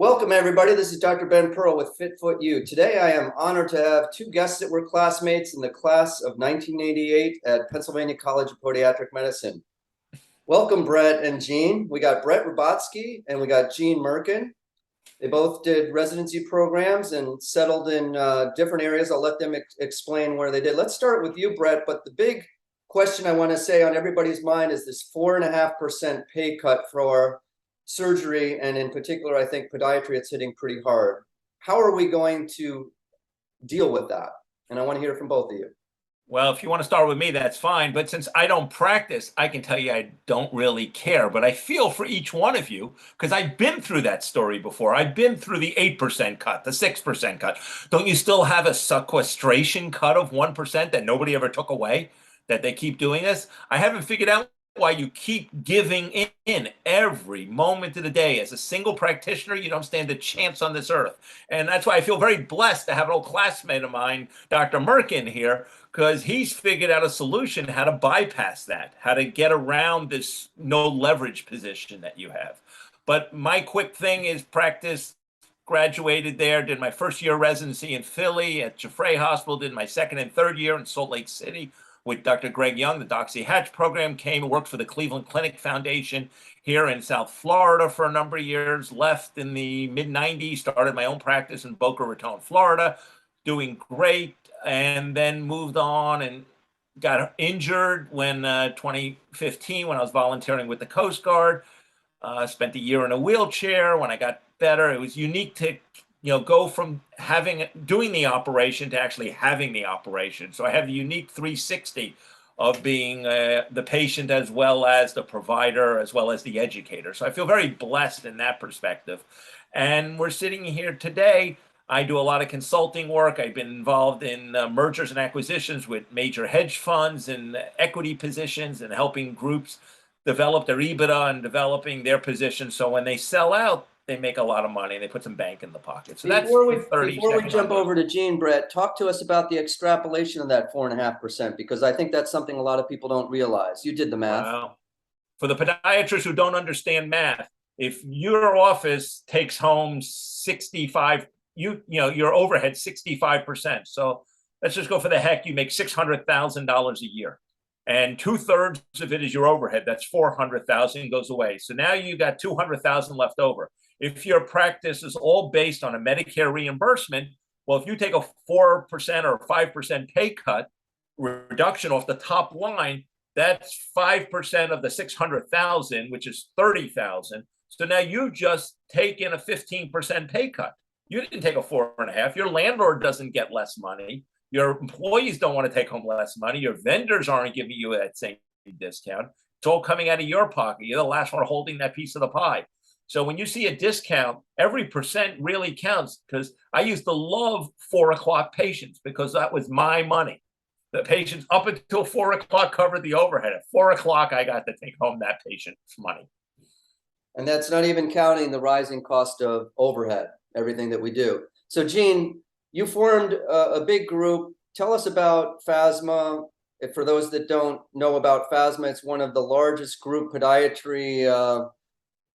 Welcome, everybody. This is Dr. Ben Pearl with FitFoot U. Today, I am honored to have two guests that were classmates in the class of 1988 at Pennsylvania College of Podiatric Medicine. Welcome, Brett and Jean. We got Brett Ribotsky and we got Jean Mirkin. They both did residency programs and settled in different areas. I'll let them explain where they did. Let's start with you, Brett. But the big question I want to say on everybody's mind is this 4.5% pay cut for surgery, and in particular, I think podiatry, it's hitting pretty hard. How are we going to deal with that? And I want to hear from both of you. Well, if you want to start with me, that's fine. But since I don't practice, I can tell you I don't really care. But I feel for each one of you because I've been through that story before. I've been through the 8% cut, the 6% cut. Don't you still have a sequestration cut of 1% that nobody ever took away, that they keep doing this? I haven't figured out why you keep giving in every moment of the day. As a single practitioner, you don't stand a chance on this earth. And that's why I feel very blessed to have an old classmate of mine, Dr. Mirkin, here, because he's figured out a solution how to bypass that, how to get around this no leverage position that you have. But my quick thing is practice, graduated there, did my first year residency in Philly at Jeffrey Hospital, did my second and third year in Salt Lake City with Dr. Greg Young. The Doxy Hatch program, came and worked for the Cleveland Clinic Foundation here in South Florida for a number of years, left in the mid-90s, started my own practice in Boca Raton, Florida, doing great, and then moved on and got injured when 2015 when I was volunteering with the Coast Guard. Spent a year in a wheelchair. When I got better, it was unique to go from doing the operation to actually having the operation. So I have the unique 360 of being the patient as well as the provider, as well as the educator. So I feel very blessed in that perspective. And we're sitting here today. I do a lot of consulting work. I've been involved in mergers and acquisitions with major hedge funds and equity positions and helping groups develop their EBITDA and developing their positions. So when they sell out, they make a lot of money and they put some bank in the pocket. So before we jump over to Jean, Brett, talk to us about the extrapolation of that 4.5%, because I think that's something a lot of people don't realize. You did the math. Wow. For the podiatrists who don't understand math, if your office takes home 65, your overhead 65%. So let's just go for the heck. You make $600,000 a year, and 2/3 of it is your overhead. That's 400,000 goes away. So now you got 200,000 left over. If your practice is all based on a Medicare reimbursement, well, if you take a 4% or 5% pay cut reduction off the top line, that's 5% of the 600,000, which is 30,000. So now you just take in a 15% pay cut. You didn't take a 4.5. Your landlord doesn't get less money. Your employees don't want to take home less money. Your vendors aren't giving you that same discount. It's all coming out of your pocket. You're the last one holding that piece of the pie. So when you see a discount, every percent really counts, because I used to love 4 o'clock patients because that was my money. The patients up until 4 o'clock covered the overhead. At 4 o'clock, I got to take home that patient's money. And that's not even counting the rising cost of overhead, everything that we do. So Jean, you formed a big group. Tell us about FASMA. For those that don't know about FASMA, it's one of the largest group podiatry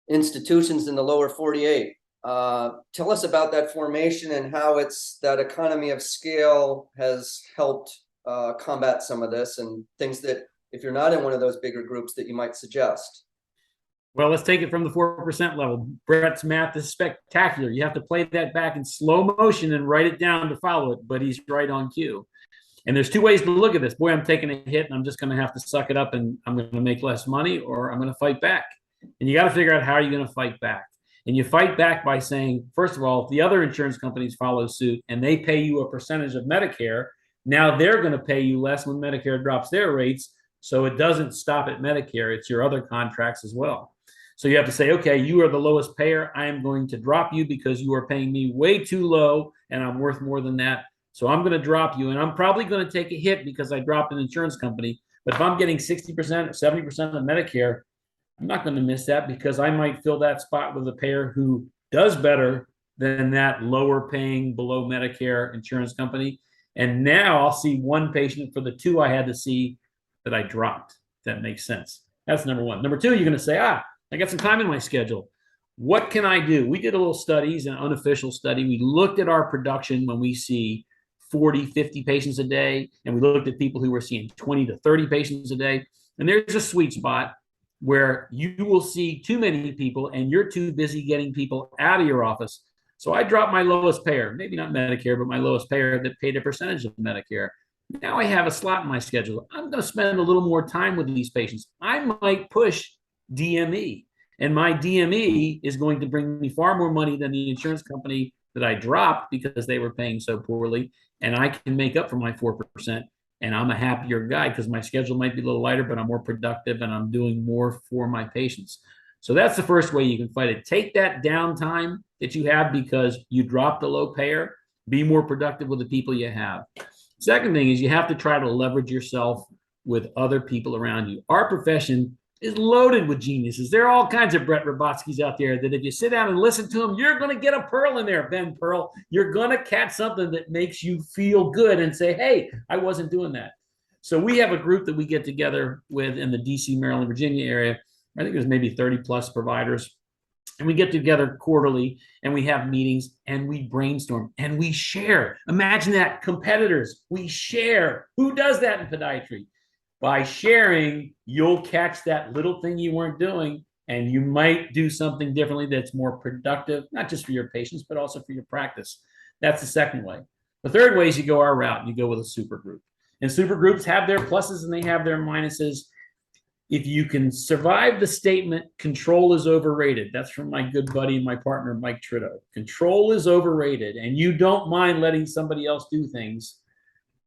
institutions in the lower 48. Tell us about that formation and how that economy of scale has helped combat some of this, and things that, if you're not in one of those bigger groups, that you might suggest. Well, let's take it from the 4% level. Brett's math is spectacular. You have to play that back in slow motion and write it down to follow it, but he's right on cue. And there's two ways to look at this. Boy, I'm taking a hit and I'm just going to have to suck it up and I'm going to make less money, or I'm going to fight back. And you got to figure out how you're going to fight back. And you fight back by saying, first of all, if the other insurance companies follow suit and they pay you a percentage of Medicare, now they're going to pay you less when Medicare drops their rates. So it doesn't stop at Medicare. It's your other contracts as well. So you have to say, okay, you are the lowest payer. I am going to drop you because you are paying me way too low and I'm worth more than that. So I'm going to drop you, and I'm probably going to take a hit because I dropped an insurance company. But if I'm getting 60% or 70% of Medicare, I'm not going to miss that, because I might fill that spot with a payer who does better than that lower paying below Medicare insurance company. And now I'll see one patient for the 2 I had to see that I dropped. If that makes sense. That's number one. Number two, you're going to say, I got some time in my schedule. What can I do? We did a little studies, an unofficial study. We looked at our production when we see 40, 50 patients a day, and we looked at people who were seeing 20 to 30 patients a day. And there's a sweet spot where you will see too many people and you're too busy getting people out of your office. So I dropped my lowest payer, maybe not Medicare, but my lowest payer that paid a percentage of Medicare. Now I have a slot in my schedule. I'm going to spend a little more time with these patients. I might push DME, and my DME is going to bring me far more money than the insurance company that I dropped because they were paying so poorly. And I can make up for my 4%. And I'm a happier guy because my schedule might be a little lighter, but I'm more productive and I'm doing more for my patients. So that's the first way you can fight it. Take that downtime that you have because you dropped the low payer, be more productive with the people you have. Second thing is you have to try to leverage yourself with other people around you. Our profession is loaded with geniuses. There are all kinds of Brett Ribotskys out there that if you sit down and listen to them, you're going to get a pearl in there, Ben Pearl. You're going to catch something that makes you feel good and say, hey, I wasn't doing that. So we have a group that we get together with in the DC, Maryland, Virginia area. I think there's maybe 30 plus providers. And we get together quarterly and we have meetings and we brainstorm and we share. Imagine that, competitors, we share. Who does that in podiatry? By sharing, you'll catch that little thing you weren't doing and you might do something differently that's more productive, not just for your patients, but also for your practice. That's the second way. The third way is you go our route, you go with a super group. And super groups have their pluses and they have their minuses. If you can survive the statement, control is overrated. That's from my good buddy and my partner, Mike Trito. Control is overrated, and you don't mind letting somebody else do things.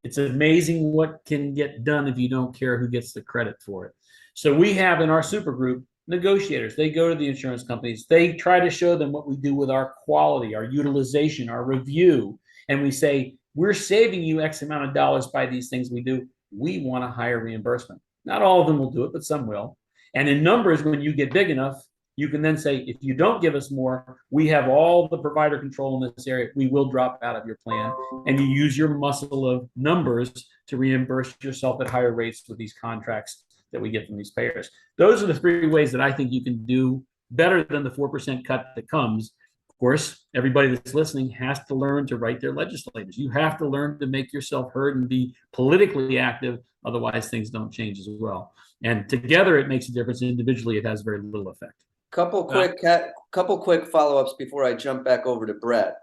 It's amazing what can get done if you don't care who gets the credit for it. So we have in our super group negotiators. They go to the insurance companies. They try to show them what we do with our quality, our utilization, our review. And we say, we're saving you X amount of dollars by these things we do. We want a higher reimbursement. Not all of them will do it, but some will. And in numbers, when you get big enough, you can then say, if you don't give us more, we have all the provider control in this area. We will drop out of your plan. And you use your muscle of numbers to reimburse yourself at higher rates with these contracts that we get from these payers. Those are the three ways that I think you can do better than the 4% cut that comes. Of course, everybody that's listening has to learn to write their legislators. You have to learn to make yourself heard and be politically active. Otherwise, things don't change as well. And together, it makes a difference. Individually, it has very little effect. Couple quick follow-ups before I jump back over to Brett.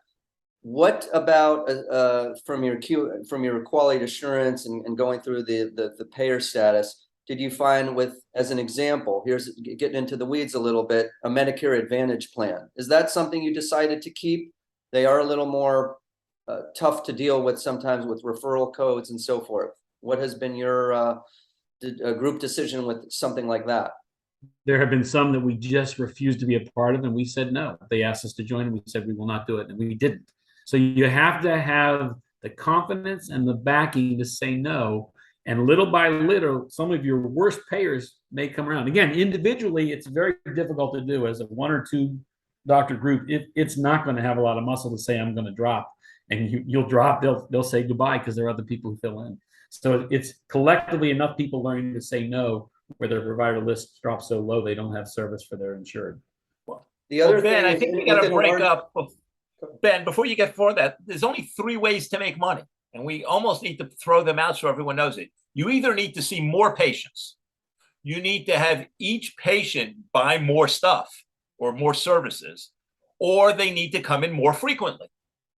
What about from your quality assurance and going through the payer status? Did you find as an example, here's getting into the weeds a little bit, a Medicare Advantage plan? Is that something you decided to keep? They are a little more tough to deal with sometimes with referral codes and so forth. What has been your group decision with something like that? There have been some that we just refused to be a part of, and we said no. They asked us to join, and we said we will not do it, and we didn't. So you have to have the confidence and the backing to say no. And little by little, some of your worst payers may come around. Again, individually, it's very difficult to do as a 1 or 2 doctor group. It's not going to have a lot of muscle to say, I'm going to drop. And you'll drop, they'll say goodbye because there are other people who fill in. So it's collectively enough people learning to say no where their provider list drops so low they don't have service for their insured. The other Ben, thing I think we got to break up. Ben, before you get for that, there's only 3 ways to make money. And we almost need to throw them out so everyone knows it. You either need to see more patients. You need to have each patient buy more stuff or more services, or they need to come in more frequently.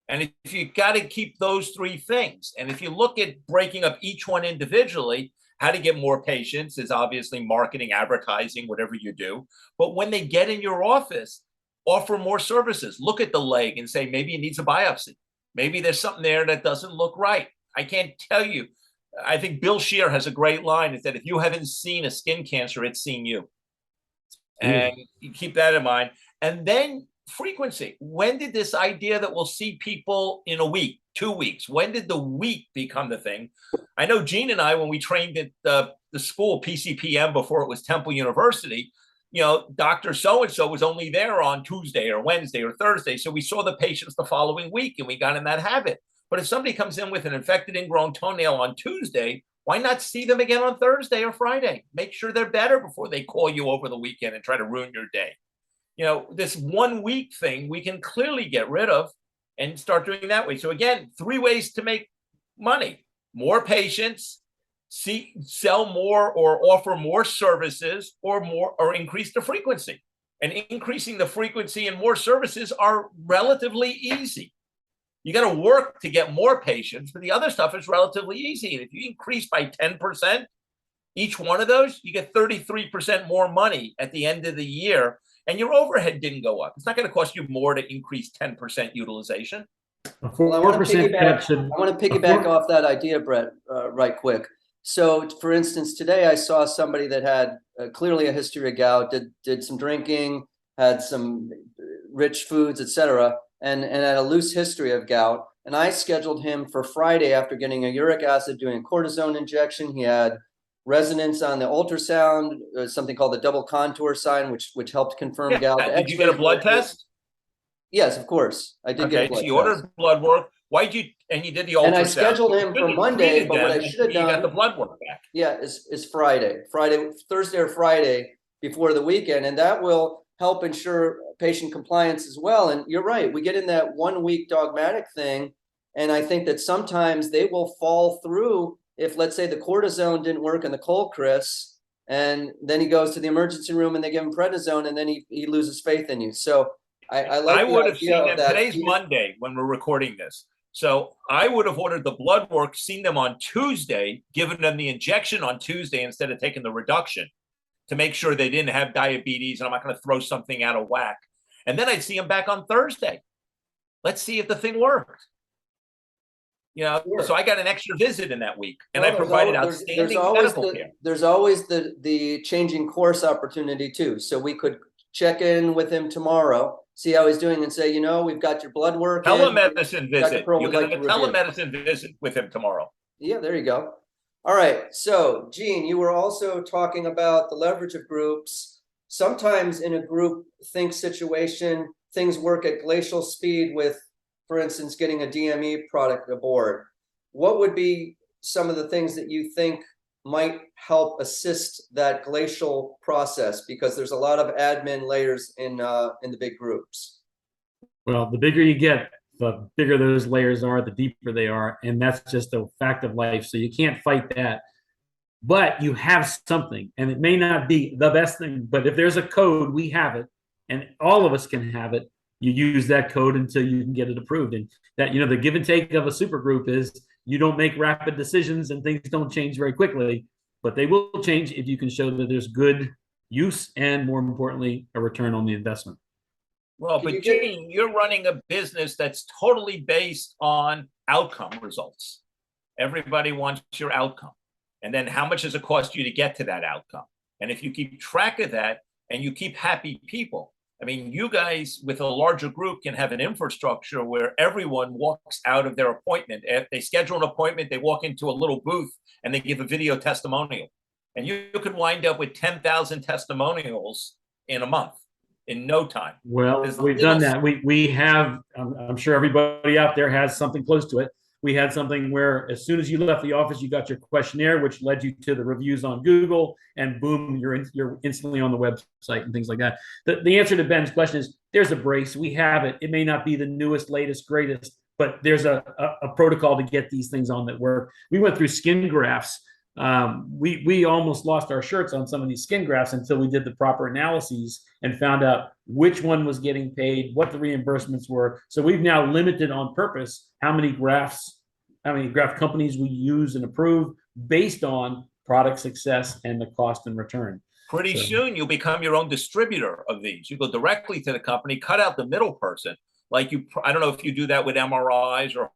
And if you got to keep those 3 things, and if you look at breaking up each one individually, how to get more patients is obviously marketing, advertising, whatever you do. But when they get in your office, offer more services. Look at the leg and say, maybe it needs a biopsy. Maybe there's something there that doesn't look right. I can't tell you. I think Bill Scheer has a great line, is that if you haven't seen a skin cancer, it's seen you. And you keep that in mind. And then frequency. When did this idea that we'll see people in a week, 2 weeks, when did the week become the thing? I know Gene and I, when we trained at the school, PCPM, before it was Temple University, Dr. So-and-so was only there on Tuesday or Wednesday or Thursday. So we saw the patients the following week and we got in that habit. But if somebody comes in with an infected ingrown toenail on Tuesday, why not see them again on Thursday or Friday? Make sure they're better before they call you over the weekend and try to ruin your day. This 1 week thing we can clearly get rid of and start doing that way. So again, 3 ways to make money: more patients, sell more or offer more services, or increase the frequency. And increasing the frequency and more services are relatively easy. You got to work to get more patients, but the other stuff is relatively easy. And if you increase by 10% each one of those, you get 33% more money at the end of the year, and your overhead didn't go up. It's not going to cost you more to increase 10% utilization. Well, I want to piggyback off that idea, Brett, right quick. So, for instance, today I saw somebody that had clearly a history of gout, did some drinking, had some rich foods, etc., and had a loose history of gout. And I scheduled him for Friday after getting a uric acid, doing a cortisone injection. He had resonance on the ultrasound, something called the double contour sign, which helped confirm gout. Did you get a blood test? Yes, of course. I did get a blood test. So you ordered blood work. And you did the ultrasound. And I scheduled him for Monday, but what I should have done. You got the blood work back. Yeah, is Friday, Thursday or Friday before the weekend. And that will help ensure patient compliance as well. And you're right, we get in that 1 week dogmatic thing. And I think that sometimes they will fall through if, let's say, the cortisone didn't work in the Colchris, and then he goes to the emergency room and they give him prednisone, and then he loses faith in you. So I would have seen them. Today's Monday when we're recording this. So I would have ordered the blood work, seen them on Tuesday, given them the injection on Tuesday instead of taking the reduction, to make sure they didn't have diabetes and I'm not going to throw something out of whack. And then I'd see them back on Thursday. Let's see if the thing worked. So I got an extra visit in that week, and I provided outstanding medical care. There's always the changing course opportunity too. So we could check in with him tomorrow, see how he's doing, and say, we've got your blood work. Telemedicine visit. You can have a telemedicine visit with him tomorrow. Yeah, there you go. All right. So, Gene, you were also talking about the leverage of groups. Sometimes in a group think situation, things work at glacial speed with, for instance, getting a DME product aboard. What would be some of the things that you think might help assist that glacial process? Because there's a lot of admin layers in the big groups. Well, the bigger you get, the bigger those layers are, the deeper they are. And that's just a fact of life. So you can't fight that. But you have something, and it may not be the best thing, but if there's a code, we have it, and all of us can have it. You use that code until you can get it approved. And that, the give and take of a super group is you don't make rapid decisions and things don't change very quickly, but they will change if you can show that there's good use and, more importantly, a return on the investment. Well, but Gene, you're running a business that's totally based on outcome results. Everybody wants your outcome. And then how much does it cost you to get to that outcome? And if you keep track of that and you keep happy people, I mean, you guys with a larger group can have an infrastructure where everyone walks out of their appointment. If they schedule an appointment, they walk into a little booth and they give a video testimonial. And you could wind up with 10,000 testimonials in a month, in no time. Well, we've done that. We have, I'm sure everybody out there has something close to it. We had something where as soon as you left the office, you got your questionnaire, which led you to the reviews on Google, and boom, you're instantly on the website and things like that. The answer to Ben's question is there's a brace. We have it. It may not be the newest, latest, greatest, but there's a protocol to get these things on that work. We went through skin grafts. We almost lost our shirts on some of these skin grafts until we did the proper analyses and found out which one was getting paid, what the reimbursements were. So we've now limited on purpose how many graft companies we use and approve based on product success and the cost and return. Pretty soon you'll become your own distributor of these. You go directly to the company, cut out the middle person. I don't know if you do that with MRIs or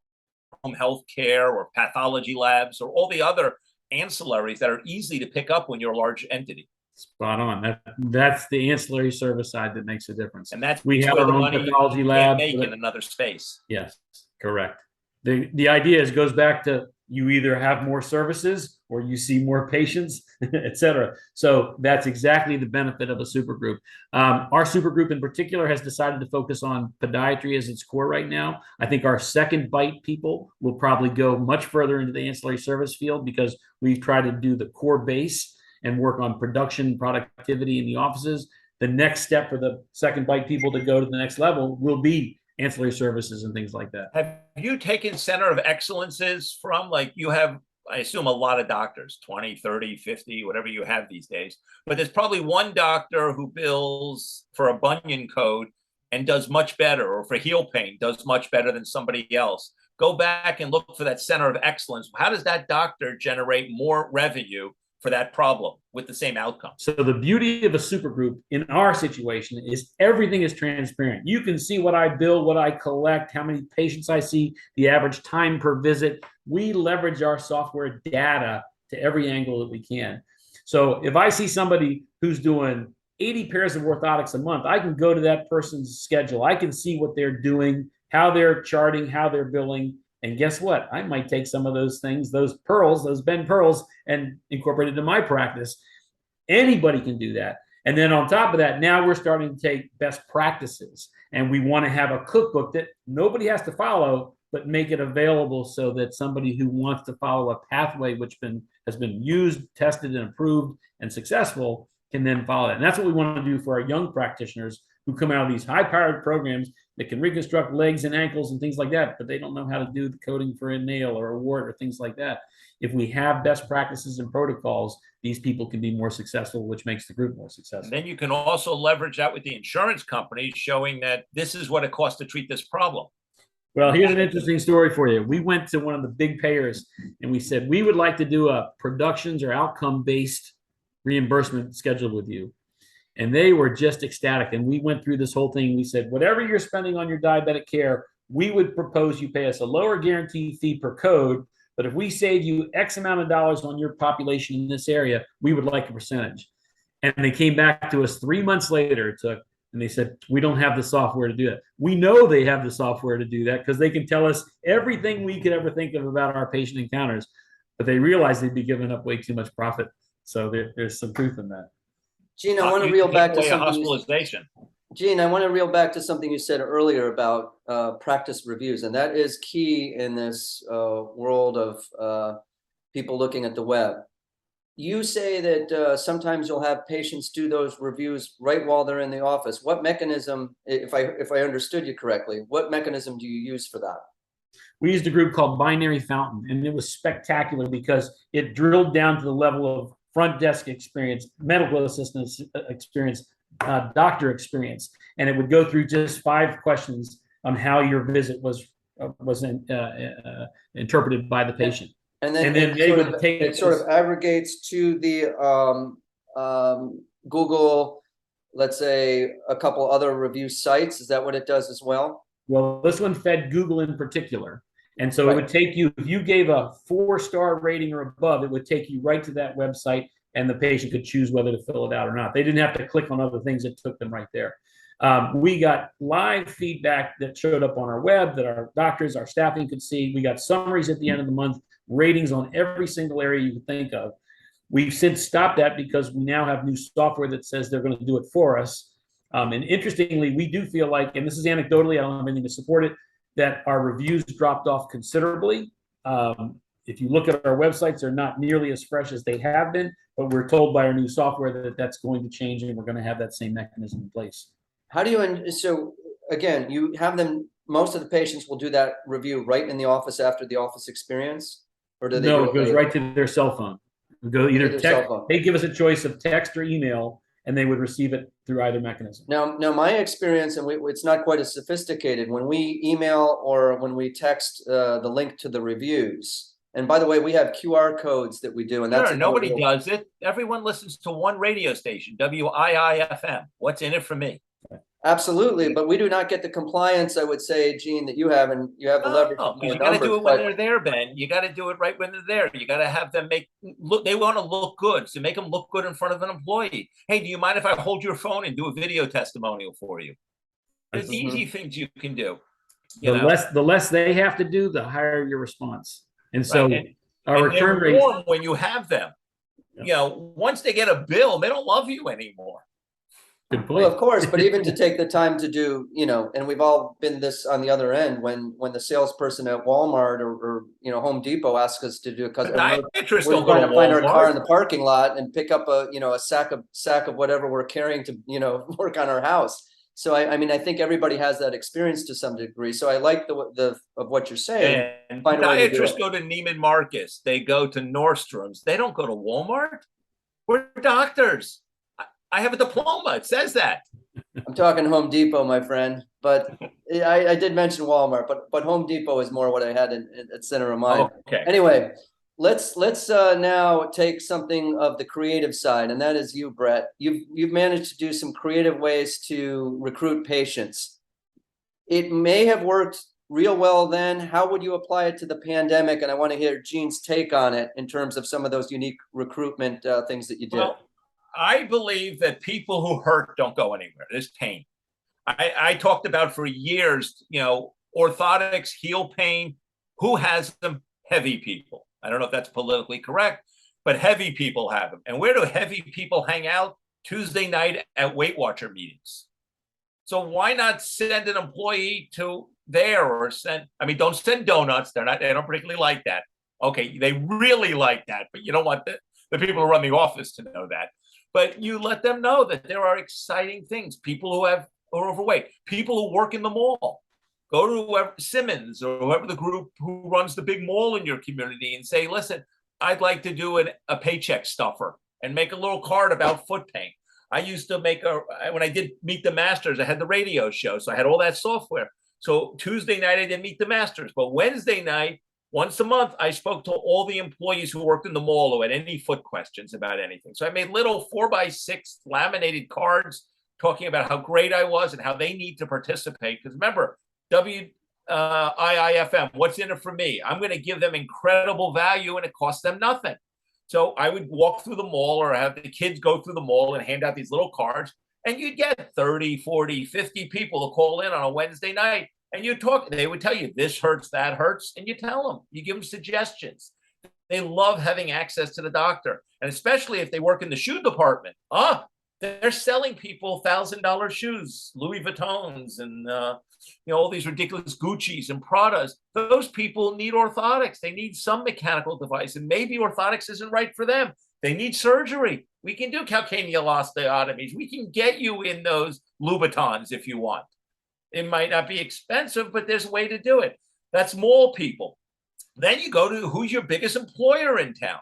home health care or pathology labs or all the other ancillaries that are easy to pick up when you're a large entity. Spot on. That's the ancillary service side that makes a difference. And that's we have our own pathology lab. Make in another space. Yes, correct. The idea goes back to you either have more services or you see more patients, et cetera. So that's exactly the benefit of a super group. Our super group in particular has decided to focus on podiatry as its core right now. I think our second bite people will probably go much further into the ancillary service field because we've tried to do the core base and work on production productivity in the offices. the next step for the second bite people to go to the next level will be ancillary services and things like that. Have you taken center of excellences from, like, you have, I assume, a lot of doctors, 20, 30, 50, whatever you have these days, but there's probably one doctor who bills for a bunion code and does much better, or for heel pain does much better than somebody else. Go back and look for that center of excellence. How does that doctor generate more revenue for that problem with the same outcome? So the beauty of a supergroup in our situation is everything is transparent. You can see what I bill, what I collect, how many patients I see, the average time per visit. We leverage our software data to every angle that we can. So if I see somebody who's doing 80 pairs of orthotics a month, I can go to that person's schedule. I can see what they're doing, how they're charting, how they're billing. And guess what? I might take some of those things, those pearls, those bend pearls, and incorporate it into my practice. Anybody can do that. And then on top of that, now we're starting to take best practices. And we want to have a cookbook that nobody has to follow, but make it available so that somebody who wants to follow a pathway which has been used, tested, and approved and successful can then follow it. And that's what we want to do for our young practitioners who come out of these high-powered programs that can reconstruct legs and ankles and things like that, but they don't know how to do the coding for a nail or a wart or things like that. If we have best practices and protocols, these people can be more successful, which makes the group more successful. And then you can also leverage that with the insurance companies, showing that this is what it costs to treat this problem. Well, here's an interesting story for you. We went to one of the big payers and we said, we would like to do a productions or outcome-based reimbursement schedule with you. And they were just ecstatic. And we went through this whole thing. We said, whatever you're spending on your diabetic care, we would propose you pay us a lower guaranteed fee per code. But if we save you X amount of dollars on your population in this area, we would like a percentage. And they came back to us 3 months later, and they said, we don't have the software to do that. We know they have the software to do that because they can tell us everything we could ever think of about our patient encounters. But they realized they'd be giving up way too much profit. So there's some truth in that. Gene, I want to reel back to something. Hospitalization. Gene, I want to reel back to something you said earlier about practice reviews, and that is key in this world of people looking at the web. You say that sometimes you'll have patients do those reviews right while they're in the office. What mechanism, if I understood you correctly, what mechanism do you use for that? We used a group called Binary Fountain, and it was spectacular because it drilled down to the level of front desk experience, medical assistant experience, doctor experience, and it would go through just 5 questions on how your visit was interpreted by the patient. And then it sort of aggregates to the Google, let's say, a couple other review sites. Is that what it does as well? Well, this one fed Google in particular. And so It would take you, if you gave a 4-star rating or above, it would take you right to that website and the patient could choose whether to fill it out or not. They didn't have to click on other things. It took them right there. We got live feedback that showed up on our web that our doctors, our staffing could see. We got summaries at the end of the month, ratings on every single area you could think of. We've since stopped that because we now have new software that says they're going to do it for us. And interestingly, we do feel like, and this is anecdotally, I don't have anything to support it, that our reviews dropped off considerably. If you look at our websites, they're not nearly as fresh as they have been, but we're told by our new software that that's going to change and we're going to have that same mechanism in place. How do you, so again, you have them, most of the patients will do that review right in the office after the office experience? Or do they? No, it goes right to their cell phone. It go either text, they give us a choice of text or email, and they would receive it through either mechanism. Now my experience, and it's not quite as sophisticated, when we email or when we text the link to the reviews, and by the way, we have QR codes that we do, and that's nobody does it. Everyone listens to one radio station, WIIFM. What's in it for me? Absolutely, but we do not get the compliance, I would say, Gene, that you have, and you have the leverage. You got to do it when they're there, Ben. You got to do it right when they're there. You got to have them look. They want to look good, so make them look good in front of an employee. Hey, do you mind if I hold your phone and do a video testimonial for you? There's easy things you can do. The less they have to do, the higher your response. And so our return rate, when you have them, once they get a bill, they don't love you anymore. Good point. Well, of course, but even to take the time to do, and we've all been this on the other end when the salesperson at Walmart or Home Depot asks us to do because Dietitists we're don't go trying to to find our car in Walmart. the parking lot and pick up a sack of whatever we're carrying to work on our house. So I think everybody has that experience to some degree. So I like the of what you're saying. And Find a way to do dietitists it. go to Neiman Marcus. They go to Nordstrom's. They don't go to Walmart. We're doctors. I have a diploma. It says that. I'm talking Home Depot, my friend, but I did mention Walmart, but Home Depot is more what I had at center of mind. Okay. Anyway, let's now take something of the creative side, and that is you, Brett. You've managed to do some creative ways to recruit patients. It may have worked real well then. How would you apply it to the pandemic? And I want to hear Gene's take on it in terms of some of those unique recruitment things that you did. Well, I believe that people who hurt don't go anywhere. There's pain. I talked about for years, orthotics, heel pain. Who has them? Heavy people. I don't know if that's politically correct, but heavy people have them. And where do heavy people hang out? Tuesday night at Weight Watcher meetings. So why not send an employee to there or don't send donuts. They don't particularly like that. Okay, they really like that, but you don't want the people who run the office to know that. But you let them know that there are exciting things. People who are overweight, people who work in the mall, go to whoever, Simmons or whoever the group who runs the big mall in your community and say, listen, I'd like to do a paycheck stuffer and make a little card about foot pain. I used to when I did Meet the Masters, I had the radio show. So I had all that software. So Tuesday night, I did Meet the Masters. But Wednesday night, once a month, I spoke to all the employees who worked in the mall who had any foot questions about anything. So I made little 4x6 laminated cards talking about how great I was and how they need to participate. Because remember, IIFM, what's in it for me? I'm going to give them incredible value and it costs them nothing. So I would walk through the mall or have the kids go through the mall and hand out these little cards. And you'd get 30, 40, 50 people to call in on a Wednesday night. And you talk, they would tell you this hurts, that hurts. And you tell them, you give them suggestions. They love having access to the doctor. And especially if they work in the shoe department. They're selling people $1,000 shoes, Louis Vuittons, and all these ridiculous Gucci's and Pradas. Those people need orthotics. They need some mechanical device, and maybe orthotics isn't right for them. They need surgery. We can do calcaneal osteotomies. We can get you in those Louboutins if you want. It might not be expensive, but there's a way to do it. That's mall people. Then you go to who's your biggest employer in town.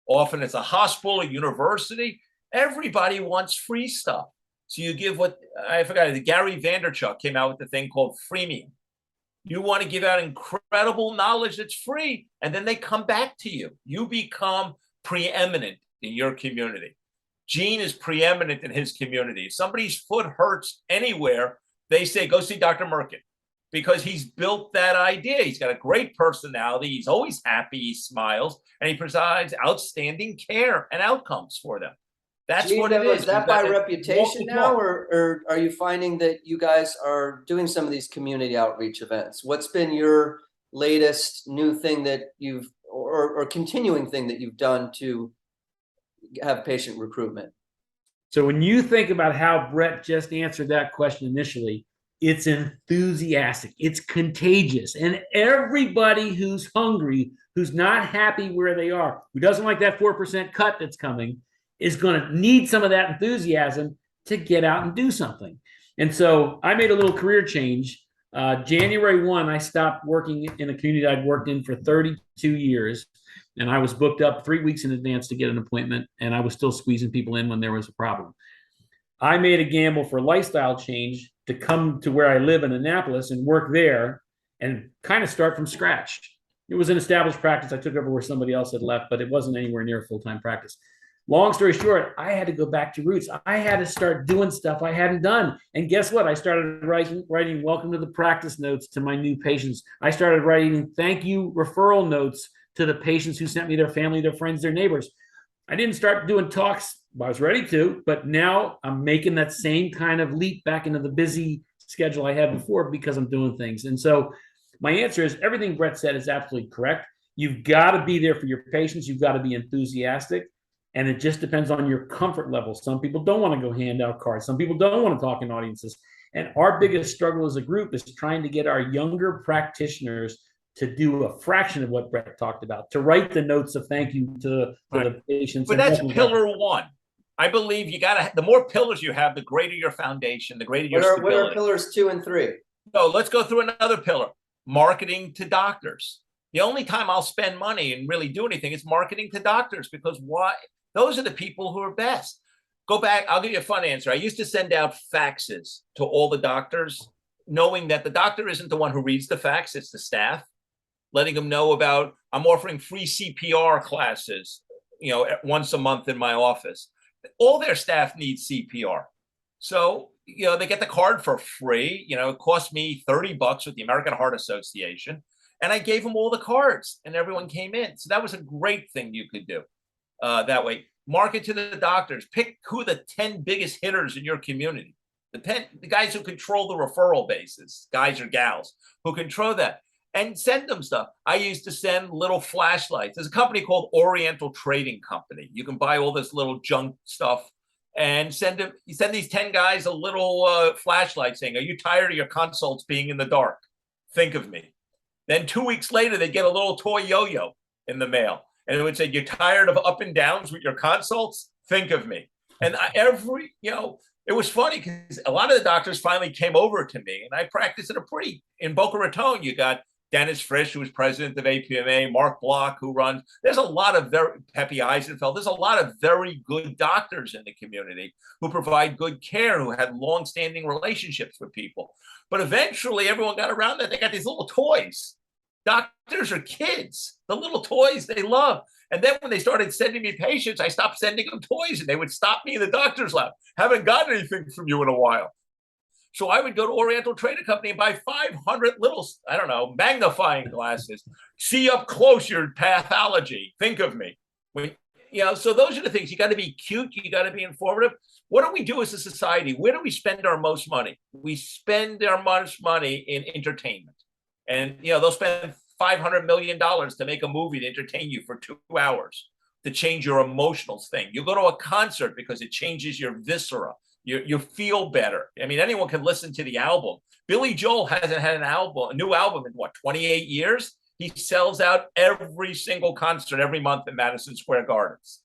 Often it's a hospital, a university. Everybody wants free stuff. So you give Gary Vaynerchuk came out with the thing called freemium. You want to give out incredible knowledge that's free, and then they come back to you. You become preeminent in your community. Gene is preeminent in his community. If somebody's foot hurts anywhere, they say, go see Dr. Mirkin, because he's built that idea. He's got a great personality. He's always happy. He smiles, and he provides outstanding care and outcomes for them. That's Gene, what it is. Is that by reputation now, or are you finding that you guys are doing some of these community outreach events? What's been your latest new thing that you've, or continuing thing that you've done to have patient recruitment? So when you think about how Brett just answered that question initially, it's enthusiastic, it's contagious, and everybody who's hungry, who's not happy where they are, who doesn't like that 4% cut that's coming, is going to need some of that enthusiasm to get out and do something. And so I made a little career change. January 1, I stopped working in a community I'd worked in for 32 years. And I was booked up 3 weeks in advance to get an appointment. And I was still squeezing people in when there was a problem. I made a gamble for lifestyle change to come to where I live in Annapolis and work there and kind of start from scratch. It was an established practice. I took over where somebody else had left, but it wasn't anywhere near a full-time practice. Long story short, I had to go back to roots. I had to start doing stuff I hadn't done. And guess what? I started writing welcome to the practice notes to my new patients. I started writing thank you referral notes to the patients who sent me their family, their friends, their neighbors. I didn't start doing talks. I was ready to, but now I'm making that same kind of leap back into the busy schedule I had before because I'm doing things. And so my answer is everything Brett said is absolutely correct. You've got to be there for your patients. You've got to be enthusiastic. And it just depends on your comfort level. Some people don't want to go hand out cards. Some people don't want to talk in audiences. And our biggest struggle as a group is trying to get our younger practitioners to do a fraction of what Brett talked about, to write the notes of thank you to the patients. But that's pillar one. I believe you got to, the more pillars you have, the greater your foundation, the greater your stability. What are pillars 2 and 3? So let's go through another pillar, marketing to doctors. The only time I'll spend money and really do anything is marketing to doctors, because why? Those are the people who are best. Go back, I'll give you a fun answer. I used to send out faxes to all the doctors, knowing that the doctor isn't the one who reads the fax, it's the staff, letting them know about, I'm offering free CPR classes, once a month in my office. All their staff needs CPR. So, they get the card for free. It cost me $30 with the American Heart Association. And I gave them all the cards and everyone came in. So that was a great thing you could do that way. Market to the doctors. Pick who the 10 biggest hitters in your community. The guys who control the referral basis, guys or gals who control that. And send them stuff. I used to send little flashlights. There's a company called Oriental Trading Company. You can buy all this little junk stuff and send them. You send these 10 guys a little flashlight saying, "Are you tired of your consults being in the dark? Think of me." Then 2 weeks later, they get a little toy yo-yo in the mail. And it would say, "You're tired of up and downs with your consults? Think of me." And it was funny because a lot of the doctors finally came over to me, and I practiced in Boca Raton. You got Dennis Frisch, who was president of APMA, Mark Block, who runs. There's a lot of Peppy Eisenfeld. There's a lot of very good doctors in the community who provide good care, who had long-standing relationships with people. But eventually, everyone got around that. They got these little toys. Doctors are kids. The little toys they love. And then when they started sending me patients, I stopped sending them toys, and they would stop me in the doctor's lab. Haven't gotten anything from you in a while. So I would go to Oriental Trading Company and buy 500 little, magnifying glasses. See up close your pathology. Think of me. So those are the things. You got to be cute. You got to be informative. What do we do as a society? Where do we spend our most money? We spend our most money in entertainment. And, they'll spend $500 million to make a movie to entertain you for 2 hours, to change your emotional thing. You go to a concert because it changes your viscera. You feel better. I mean, anyone can listen to the album. Billy Joel hasn't had a new album in 28 years? He sells out every single concert every month in Madison Square Gardens.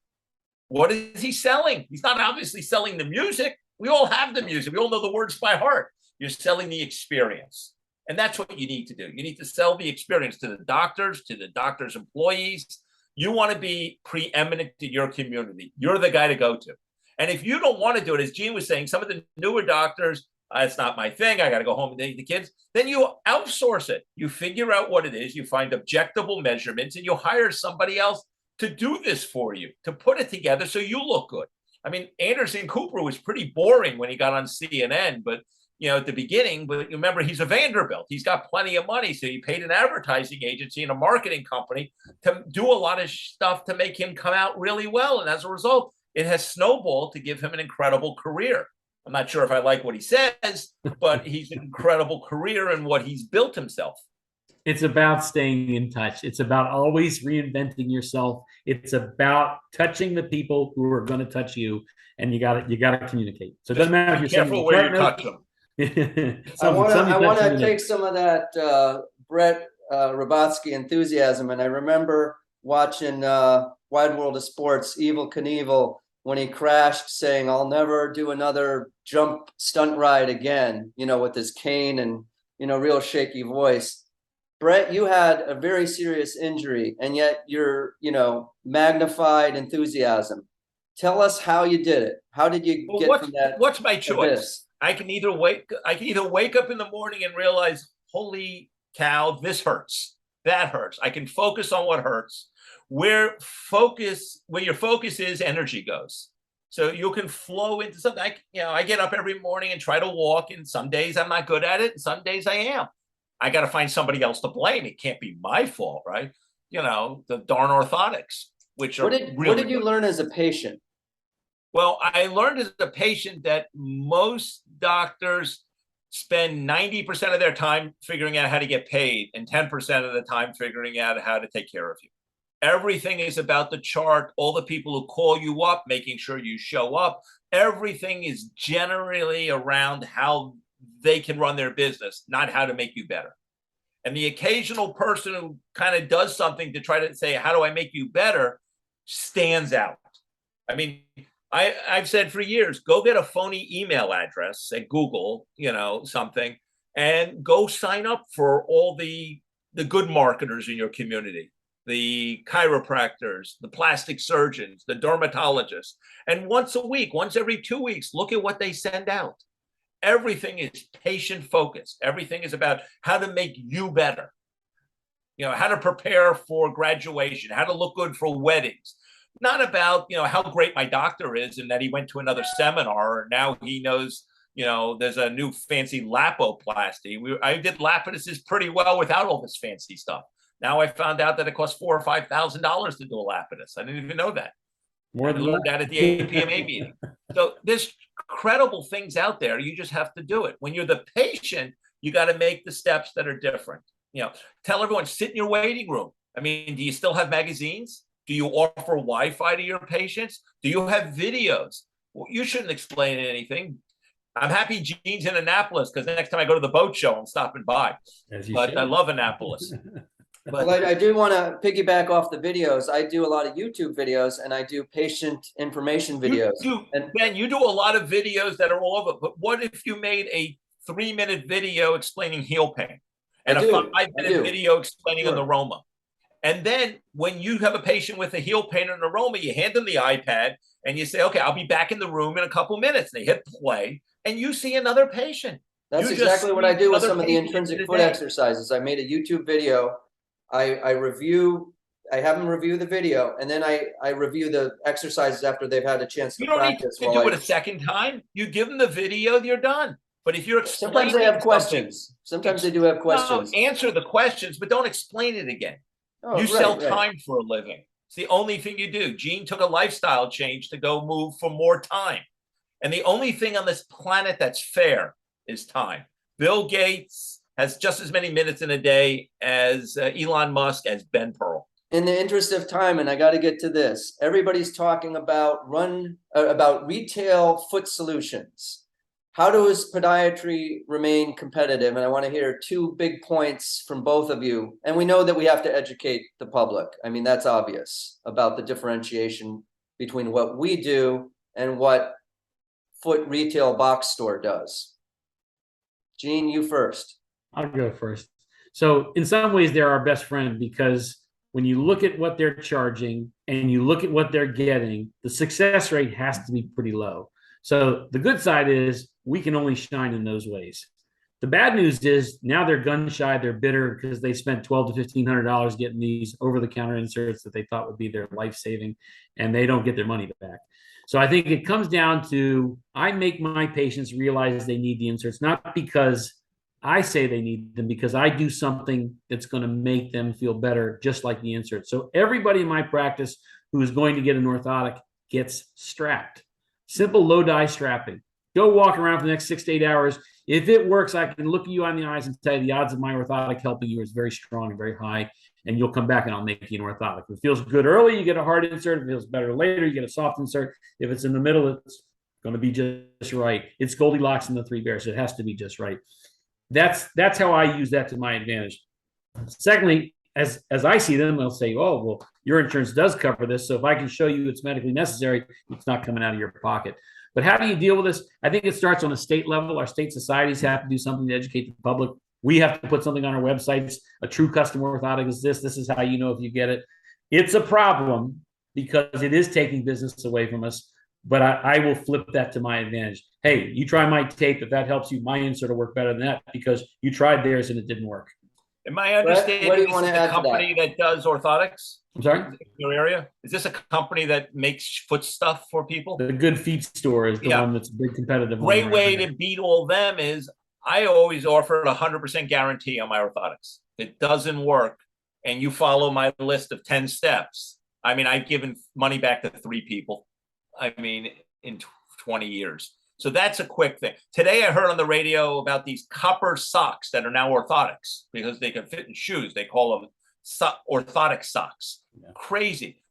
What is he selling? He's not obviously selling the music. We all have the music. We all know the words by heart. You're selling the experience. And that's what you need to do. You need to sell the experience to the doctors' employees. You want to be preeminent in your community. You're the guy to go to. And if you don't want to do it, as Gene was saying, some of the newer doctors, it's not my thing, I got to go home and date the kids, then you outsource it. You figure out what it is, you find objectable measurements, and you hire somebody else to do this for you, to put it together so you look good. I mean, Anderson Cooper was pretty boring when he got on CNN, but at the beginning, but remember, he's a Vanderbilt. He's got plenty of money, so he paid an advertising agency and a marketing company to do a lot of stuff to make him come out really well. And as a result, it has snowballed to give him an incredible career. I'm not sure if I like what he says, but he's an incredible career in what he's built himself. It's about staying in touch. It's about always reinventing yourself. It's about touching the people who are going to touch you, and you got to communicate. So it doesn't matter if you're careful where you touch them. I want to take some of that Brett Ribotsky enthusiasm, and I remember watching Wide World of Sports, Evel Knievel, when he crashed, saying, "I'll never do another jump stunt ride again," with his cane and, real shaky voice. Brett, you had a very serious injury, and yet you're, magnified enthusiasm. Tell us how you did it. How did you get from that? What's my choice? I can either wake up in the morning and realize, holy cow, this hurts. That hurts. I can focus on what hurts. Where your focus is, energy goes. So you can flow into something. I get up every morning and try to walk, and some days I'm not good at it, and some days I am. I got to find somebody else to blame. It can't be my fault, right? The darn orthotics, which are what did you learn as a patient? Well, I learned as a patient that most doctors spend 90% of their time figuring out how to get paid and 10% of the time figuring out how to take care of you. Everything is about the chart, all the people who call you up, making sure you show up. Everything is generally around how they can run their business, not how to make you better. And the occasional person who kind of does something to try to say, how do I make you better, stands out. I mean, I've said for years, go get a phony email address at Google, something, and go sign up for all the good marketers in your community, the chiropractors, the plastic surgeons, the dermatologists. And once a week, once every 2 weeks, look at what they send out. Everything is patient focused. Everything is about how to make you better. How to prepare for graduation, how to look good for weddings. Not about, how great my doctor is and that he went to another seminar and now he knows, there's a new fancy lapoplasty. I did Lapiduses pretty well without all this fancy stuff. Now I found out that it costs $4,000 or $5,000 to do a Lapidus. I didn't even know that. I learned that at the APMA meeting. So there's credible things out there. You just have to do it. When you're the patient, you got to make the steps that are different. Tell everyone, sit in your waiting room. I mean, do you still have magazines? Do you offer Wi-Fi to your patients? Do you have videos? Well, you shouldn't explain anything. I'm happy Gene's in Annapolis because the next time I go to the boat show, I'm stopping by. But I love Annapolis. Well, I do want to piggyback off the videos. I do a lot of YouTube videos and I do patient information videos. Ben, you do a lot of videos that are all over, but what if you made a 3-minute video explaining heel pain and a 5-minute video explaining an aroma? And then when you have a patient with a heel pain and an aroma, you hand them the iPad and you say, okay, I'll be back in the room in a couple minutes. And they hit play and you see another patient. That's exactly what I do with some of the intrinsic foot exercises. I made a YouTube video. I have them review the video and then I review the exercises after they've had a chance to practice. You don't need to do it a second time. You give them the video, you're done. But if you're sometimes they have questions. Sometimes they do have questions. No, answer the questions, but don't explain it again. Oh, you sell time for a living. It's the only thing you do. Gene took a lifestyle change to go move for more time. And the only thing on this planet that's fair is time. Bill Gates has just as many minutes in a day as Elon Musk, as Ben Pearl. In the interest of time, and I got to get to this, everybody's talking about retail foot solutions. How does podiatry remain competitive? And I want to hear 2 big points from both of you. And we know that we have to educate the public. I mean, that's obvious about the differentiation between what we do and what foot retail box store does. Gene, you first. I'll go first. So in some ways, they're our best friend because when you look at what they're charging and you look at what they're getting, the success rate has to be pretty low. So the good side is we can only shine in those ways. The bad news is now they're gun shy, they're bitter because they spent $1,200 to $1,500 getting these over-the-counter inserts that they thought would be their life-saving, and they don't get their money back. So I think it comes down to I make my patients realize they need the inserts, not because I say they need them, because I do something that's going to make them feel better, just like the insert. So everybody in my practice who is going to get an orthotic gets strapped. Simple low dye strapping. Go walk around for the next 6 to 8 hours. If it works, I can look at you on the eyes and tell you the odds of my orthotic helping you is very strong and very high, and you'll come back and I'll make you an orthotic. If it feels good early, you get a hard insert. If it feels better later, you get a soft insert. If it's in the middle, it's going to be just right. It's Goldilocks and the 3 bears. So it has to be just right. That's how I use that to my advantage. Secondly, as I see them, they'll say, oh, well, your insurance does cover this. So if I can show you it's medically necessary, it's not coming out of your pocket. But how do you deal with this? I think it starts on a state level. Our state societies have to do something to educate the public. We have to put something on our websites. A true custom orthotic is this. This is how you know if you get it. It's a problem because it is taking business away from us. But I will flip that to my advantage. Hey, you try my tape. If that helps you, my insert will work better than that because you tried theirs and it didn't work. Am my understanding this is a company that does orthotics? I'm sorry? In your area? Is this a company that makes foot stuff for people? The Good Feet store is the one that's a big competitive. Great way to beat all them is I always offer a 100% guarantee on my orthotics. If it doesn't work and you follow my list of 10 steps, I mean, I've given money back to 3 people. I mean, in 20 years. So that's a quick thing. Today, I heard on the radio about these copper socks that are now orthotics because they can fit in shoes. They call them orthotic socks. Yeah. Crazy.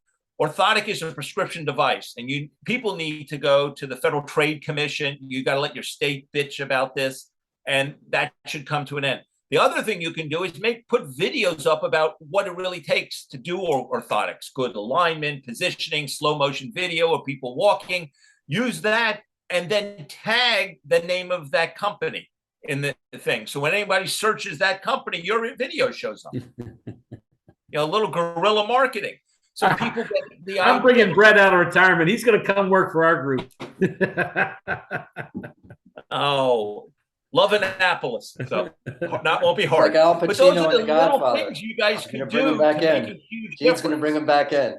Orthotic is a prescription device, and people need to go to the Federal Trade Commission. You got to let your state bitch about this, and that should come to an end. The other thing you can do is put videos up about what it really takes to do orthotics, good alignment, positioning, slow motion video of people walking. Use that, and then tag the name of that company in the thing. So when anybody searches that company, your video shows up. A little guerrilla marketing. So people get the I'm bringing Brett out of retirement. He's going to come work for our group. Oh, love Annapolis. So that won't be hard. Like Al but those Pacino are and the The little Godfather. things you guys can bring him do back to in. make a huge Gene's difference. going to bring him back in.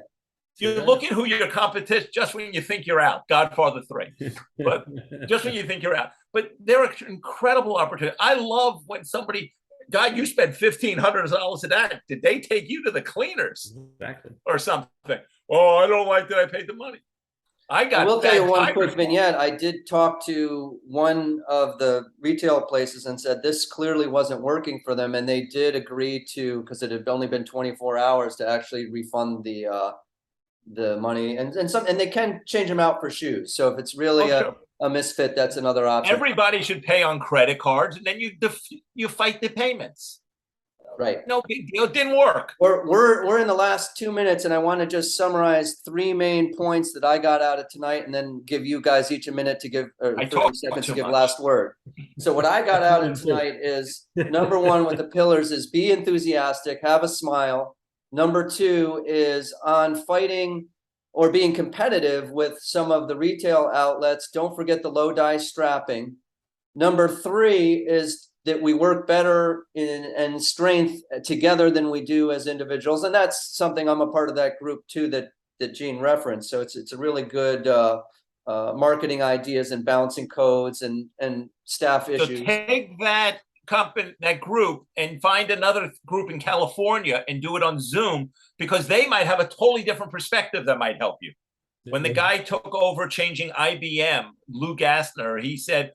You look at who your competition, just when you think you're out, Godfather 3, but just when you think you're out. But there are incredible opportunities. I love when somebody, God, you spent $1,500 of that. Did they take you to the cleaners Exactly. or something? Oh, I don't like that I paid the money. I will tell you one bad quick tigers. vignette. I did talk to one of the retail places and said this clearly wasn't working for them, and they did agree to, because it had only been 24 hours, to actually refund the money, and they can change them out for shoes. So if it's really a misfit, that's another option. Everybody should pay on credit cards, and then you fight the payments. Right. No big deal. It didn't work. We're in the last 2 minutes, and I want to just summarize 3 main points that I got out of tonight, and then give you guys each a minute to give, or 30 seconds to give last word. So what I got out of tonight is, number one with the pillars is be enthusiastic, have a smile. Number 2 is on fighting or being competitive with some of the retail outlets. Don't forget the low dice strapping. Number 3 is that we work better in strength together than we do as individuals. And that's something, I'm a part of that group too, that Gene referenced. So it's a really good marketing ideas and balancing codes and staff issues. So take that company, that group, and find another group in California and do it on Zoom, because they might have a totally different perspective that might help you. When the guy took over changing IBM, Lou Gassner, he said,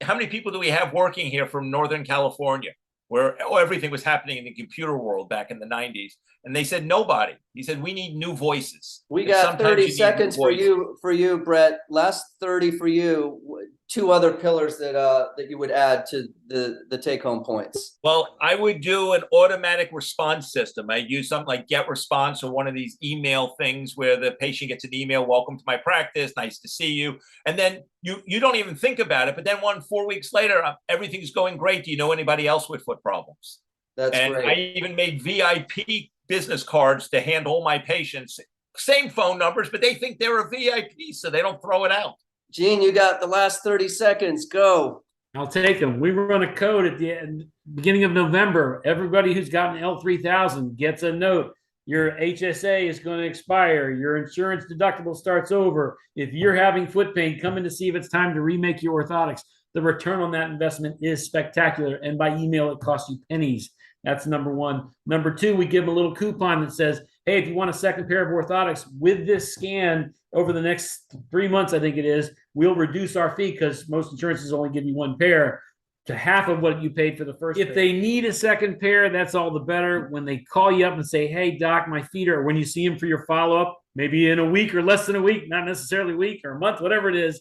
how many people do we have working here from Northern California, where everything was happening in the computer world back in the 90s? And they said, nobody. He said, we need new voices. We got 30 seconds for you, Brett. Last 30 for you. 2 other pillars that you would add to the take-home points. Well, I would do an automatic response system. I'd use something like Get Response, or one of these email things where the patient gets an email, welcome to my practice, nice to see you. And then you don't even think about it. But then 4 weeks later, everything's going great. Do you know anybody else with foot problems? That's great. I even made VIP business cards to hand all my patients. Same phone numbers, but they think they're a VIP, so they don't throw it out. Gene, you got the last 30 seconds. Go. I'll take them. We run a code at the beginning of November. Everybody who's gotten L3000 gets a note. Your HSA is going to expire. Your insurance deductible starts over. If you're having foot pain, come in to see if it's time to remake your orthotics. The return on that investment is spectacular. And by email, it costs you pennies. That's number 1. Number 2, we give them a little coupon that says, hey, if you want a second pair of orthotics with this scan over the next 3 months, I think it is, we'll reduce our fee, because most insurances only give you 1 pair, to half of what you paid for the first. If they need a second pair, that's all the better. When they call you up and say, hey, doc, my feet are, when you see them for your follow-up, maybe in a week or less than a week, not necessarily a week or a month, whatever it is,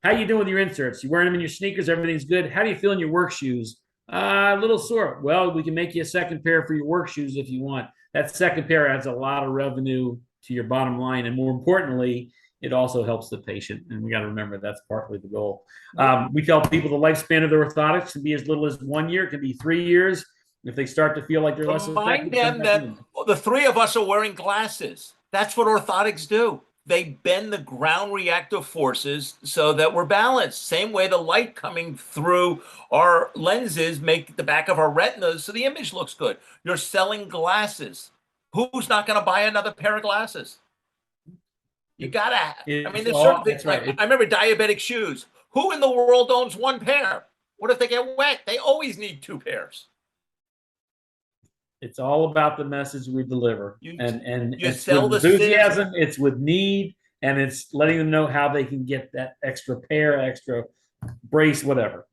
how you doing with your inserts? You wearing them in your sneakers? Everything's good. How do you feel in your work shoes? A little sore. Well, we can make you a second pair for your work shoes if you want. That second pair adds a lot of revenue to your bottom line. And more importantly, it also helps the patient. And we got to remember that's partly the goal. We tell people the lifespan of their orthotics can be as little as 1 year. It can be 3 years. If they start to feel like they're less effective. Remind them that the 3 of us are wearing glasses. That's what orthotics do. They bend the ground reactive forces so that we're balanced. Same way the light coming through our lenses make the back of our retinas so the image looks good. You're selling glasses. Who's not going to buy another pair of glasses? You gotta. I mean, there's certain things. Right. I remember diabetic shoes. Who in the world owns 1 pair? What if they get wet? They always need 2 pairs. It's all about the message we deliver, and you it's sell with the enthusiasm. It's with need, and it's letting them know how they can get that extra pair, extra brace, whatever.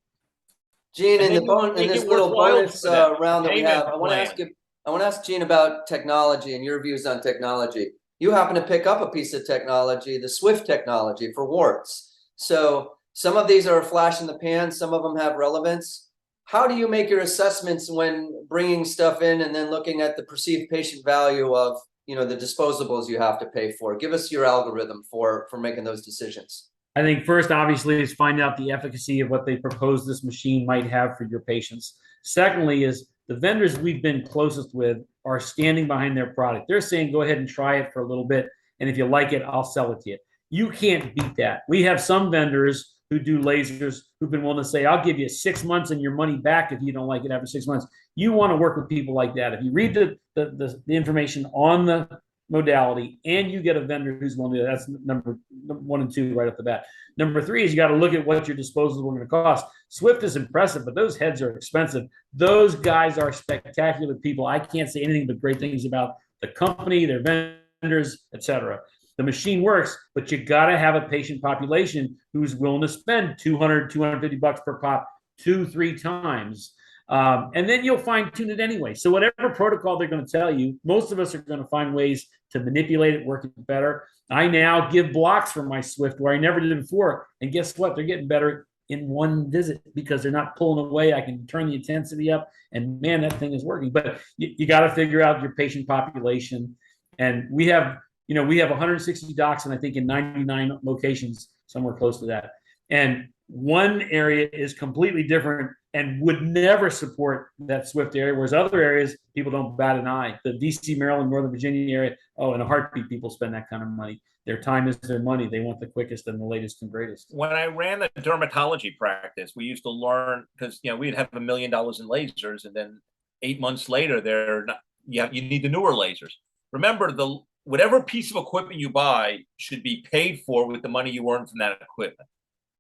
Gene, in this little bonus round that we have, I want to ask you I want to ask Gene about technology and your views on technology. You happen to pick up a piece of technology, the Swift technology for warts. So some of these are a flash in the pan, some of them have relevance. How do you make your assessments when bringing stuff in and then looking at the perceived patient value of, you know, the disposables you have to pay for? Give us your algorithm for making those decisions. I think first, obviously, is find out the efficacy of what they propose this machine might have for your patients. Secondly, is the vendors we've been closest with are standing behind their product. They're saying, go ahead and try it for a little bit, and if you like it, I'll sell it to you. You can't beat that. We have some vendors who do lasers who've been willing to say, I'll give you 6 months and your money back if you don't like it after 6 months. You want to work with people like that. If you read the information on the modality and you get a vendor who's willing to do that, that's number 1 and 2 right off the bat. Number 3 is you got to look at what your disposables are going to cost. Swift is impressive, but those heads are expensive. Those guys are spectacular people. I can't say anything but great things about the company, their vendors, etc. The machine works, but you got to have a patient population who's willing to spend $200-250 per pop 2-3 times. And then you'll fine tune it anyway. So whatever protocol they're going to tell you, most of us are going to find ways to manipulate it, work it better. I now give blocks for my Swift where I never did before. And guess what? They're getting better in one visit because they're not pulling away. I can turn the intensity up and man, that thing is working. But you got to figure out your patient population. And we have 160 docs, and I think in 99 locations, somewhere close to that. And one area is completely different and would never support that Swift area, whereas other areas, people don't bat an eye. The DC, Maryland, Northern Virginia area, in a heartbeat, people spend that kind of money. Their time is their money. They want the quickest and the latest and greatest. When I ran the dermatology practice, we used to learn, because we'd have $1 million in lasers, and then 8 months later, you need the newer lasers. Remember, whatever piece of equipment you buy should be paid for with the money you earn from that equipment.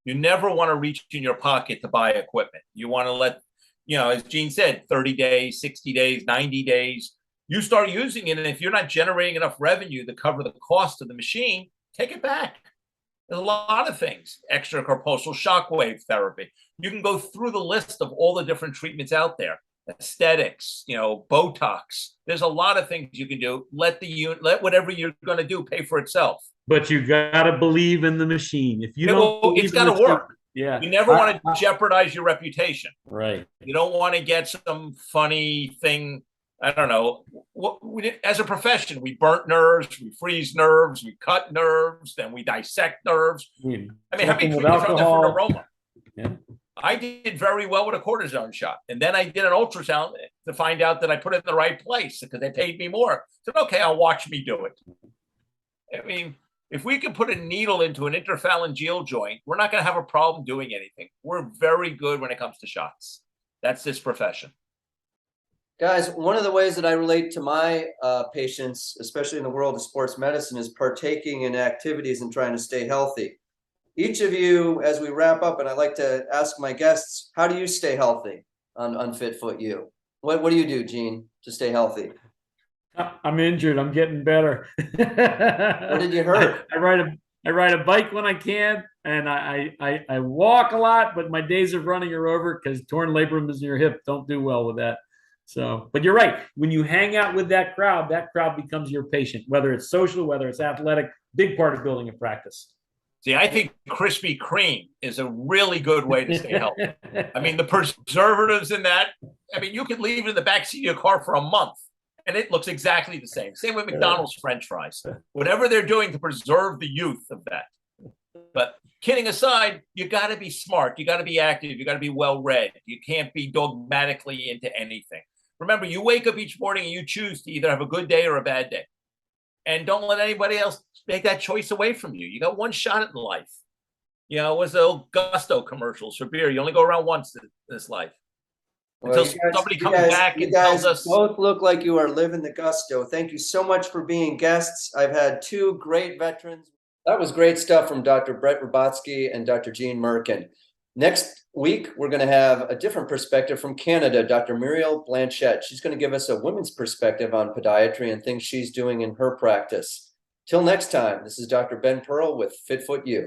You never want to reach in your pocket to buy equipment. You want to let, as Gene said, 30 days, 60 days, 90 days, you start using it. And if you're not generating enough revenue to cover the cost of the machine, take it back. There's a lot of things, extracorporeal shockwave therapy. You can go through the list of all the different treatments out there. Aesthetics, Botox. There's a lot of things you can do. Let whatever you're going to do pay for itself. But you got to believe in the machine. If you don't, it's got to work. Yeah. You never want to jeopardize your reputation. Right. You don't want to get some funny thing. I don't know. As a profession, we burnt nerves, we freeze nerves, we cut nerves, then we dissect nerves. How many treatments are there for an aroma? Yeah. I did very well with a cortisone shot. And then I did an ultrasound to find out that I put it in the right place because they paid me more. I said, okay, I'll watch me do it. I mean, if we can put a needle into an interphalangeal joint, we're not going to have a problem doing anything. We're very good when it comes to shots. That's this profession. Guys, one of the ways that I relate to my patients, especially in the world of sports medicine, is partaking in activities and trying to stay healthy. Each of you, as we wrap up, and I like to ask my guests, how do you stay healthy on Unfit Foot U? What do you do, Gene, to stay healthy? I'm injured. I'm getting better. What did you hurt? I ride a bike when I can, and I walk a lot, but my days of running are over because torn labrum in your hip don't do well with that. So, but you're right. When you hang out with that crowd becomes your patient, whether it's social, whether it's athletic, big part of building a practice. See, I think Krispy Kreme is a really good way to stay healthy. I mean, the preservatives in that, you could leave it in the backseat of your car for a month and it looks exactly the same. Same with McDonald's French fries. Whatever they're doing to preserve the youth of that. But kidding aside, you got to be smart. You got to be active. You got to be well-read. You can't be dogmatically into anything. Remember, you wake up each morning and you choose to either have a good day or a bad day. And don't let anybody else make that choice away from you. You got one shot at life. What's the old Gusto commercials for beer? You only go around once in this life. Until somebody comes back and tells us. Both look like you are living the Gusto. Thank you so much for being guests. I've had two great veterans. That was great stuff from Dr. Brett Ribotsky and Dr. Gene Mirkin. Next week, we're going to have a different perspective from Canada, Dr. Muriel Blanchette. She's going to give us a women's perspective on podiatry and things she's doing in her practice. Till next time, this is Dr. Ben Pearl with Fit Foot U.